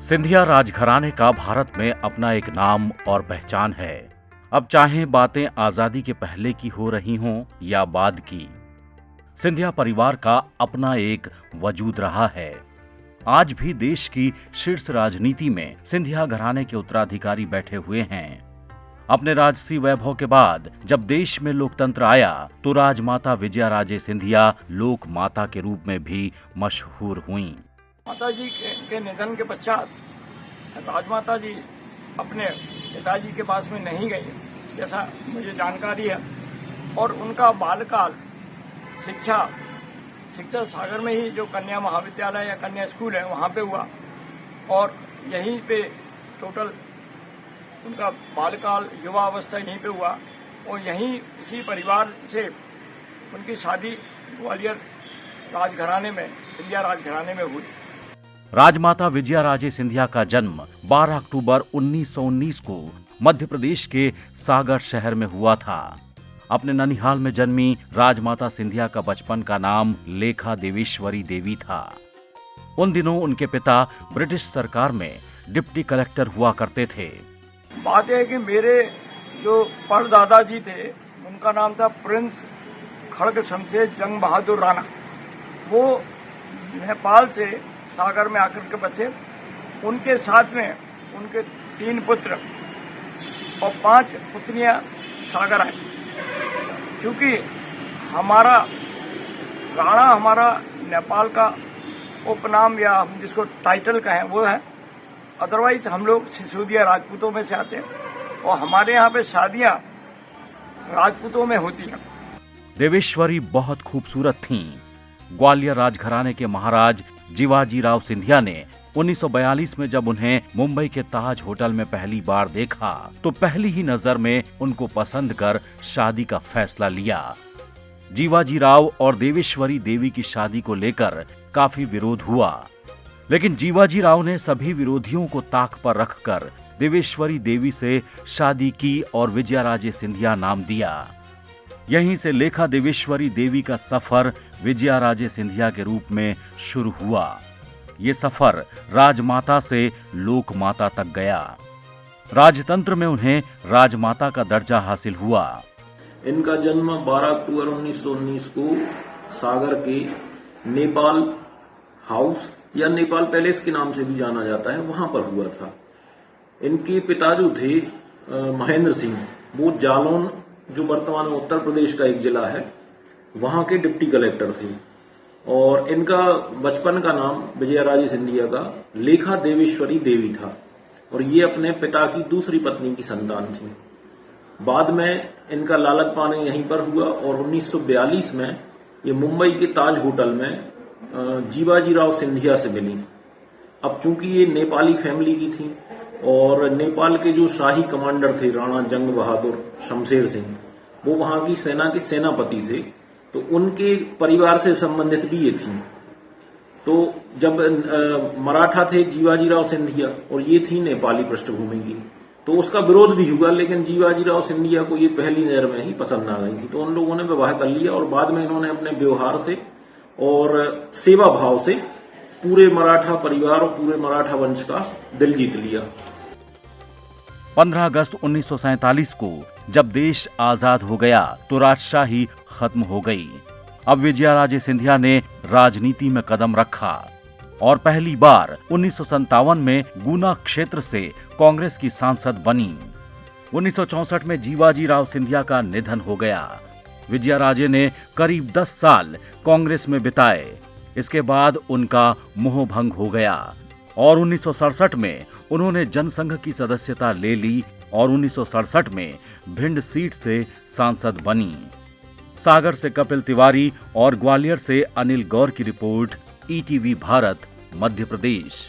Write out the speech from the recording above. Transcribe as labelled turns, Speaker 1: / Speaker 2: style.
Speaker 1: सिंधिया राजघराने का भारत में अपना एक नाम और पहचान है। अब चाहे बातें आजादी के पहले की हो रही हों या बाद की, सिंधिया परिवार का अपना एक वजूद रहा है। आज भी देश की शीर्ष राजनीति में सिंधिया घराने के उत्तराधिकारी बैठे हुए हैं। अपने राजसी वैभव के बाद जब देश में लोकतंत्र आया तो राजमाता विजयाराजे सिंधिया लोक माता के रूप में भी मशहूर हुईं।
Speaker 2: माता जी के निधन के पश्चात राजमाता जी अपने पिताजी के पास में नहीं गई, जैसा मुझे जानकारी है। और उनका बालकाल शिक्षा सागर में ही जो कन्या महाविद्यालय या कन्या स्कूल है वहाँ पे हुआ, और यहीं पे टोटल उनका बालकाल युवा अवस्था यहीं पे हुआ। और यहीं इसी परिवार से उनकी शादी ग्वालियर राजघराने में, सिंधिया राजघराने में हुई।
Speaker 1: राजमाता विजयाराजे सिंधिया का जन्म 12 अक्टूबर 1919 को मध्य प्रदेश के सागर शहर में हुआ था। अपने ननिहाल में जन्मी राजमाता सिंधिया का बचपन का नाम लेखा देवेश्वरी देवी था। उन दिनों उनके पिता ब्रिटिश सरकार में डिप्टी कलेक्टर हुआ करते थे।
Speaker 2: बात है कि मेरे जो परदादा जी थे उनका नाम था प्रिंस खड़ग शमशेर जंग बहादुर राणा। वो नेपाल से सागर में आकर के बसे। उनके साथ में उनके 3 पुत्र और 5 पुत्रियां सागर आए। क्योंकि हमारा राणा हमारा नेपाल का उपनाम या हम जिसको टाइटल कहें वो है। अदरवाइज हम लोग सिसोदिया राजपूतों में से आते हैं और हमारे यहाँ पे शादियां राजपूतों में होती हैं।
Speaker 1: देवेश्वरी बहुत खूबसूरत थीं। ग्वालियर राजघराने के महाराज जीवाजी राव सिंधिया ने 1942 में जब उन्हें मुंबई के ताज होटल में पहली बार देखा तो पहली ही नजर में उनको पसंद कर शादी का फैसला लिया। जीवाजी राव और देवेश्वरी देवी की शादी को लेकर काफी विरोध हुआ, लेकिन जीवाजी राव ने सभी विरोधियों को ताक पर रखकर देवेश्वरी देवी से शादी की और विजयाराजे सिंधिया नाम दिया। यहीं से लेखा देवेश्वरी देवी का सफर विजयाराजे सिंधिया के रूप में शुरू हुआ। ये सफर राजमाता से लोक माता तक गया। राजतंत्र में उन्हें राजमाता का दर्जा हासिल हुआ।
Speaker 3: इनका जन्म 12 अक्टूबर 1919 को सागर के नेपाल हाउस या नेपाल पैलेस के नाम से भी जाना जाता है, वहां पर हुआ था। इनके पिता जो थे महेंद्र सिंह, वो जालौन जो वर्तमान में उत्तर प्रदेश का एक जिला है वहां के डिप्टी कलेक्टर थे। और इनका बचपन का नाम विजयाराजे सिंधिया का लेखा देवेश्वरी देवी था और ये अपने पिता की दूसरी पत्नी की संतान थी। बाद में इनका लालच पाने यहीं पर हुआ और 1942 में ये मुंबई के ताज होटल में जीवाजी राव सिंधिया से मिली। अब चूंकि ये नेपाली फैमिली की थी और नेपाल के जो शाही कमांडर थे राणा जंग बहादुर शमशेर सिंह, वो वहां की सेना के सेनापति थे, तो उनके परिवार से संबंधित भी ये थी। तो जब मराठा थे जीवाजी राव सिंधिया और ये थी नेपाली पृष्ठभूमि की, तो उसका विरोध भी हुआ, लेकिन जीवाजी राव सिंधिया को ये पहली नजर में ही पसंद आ गई थी। तो उन लोगों ने विवाह कर लिया और बाद में इन्होंने अपने व्यवहार से और सेवा भाव से पूरे मराठा परिवार और पूरे मराठा वंश का दिल जीत लिया।
Speaker 1: 15 अगस्त 1947 को जब देश आजाद हो गया तो राजशाही खत्म हो गई। अब विजयाराजे सिंधिया ने राजनीति में कदम रखा और पहली बार 1957 में गुना क्षेत्र से कांग्रेस की सांसद बनी। 1964 में जीवाजी राव सिंधिया का निधन हो गया। विजयाराजे ने करीब 10 साल कांग्रेस में बिताए। इसके बाद उनका मोह भंग हो गया और 1967 में उन्होंने जनसंघ की सदस्यता ले ली और 1967 में भिंड सीट से सांसद बनी। सागर से कपिल तिवारी और ग्वालियर से अनिल गौर की रिपोर्ट, ईटीवी भारत, मध्य प्रदेश।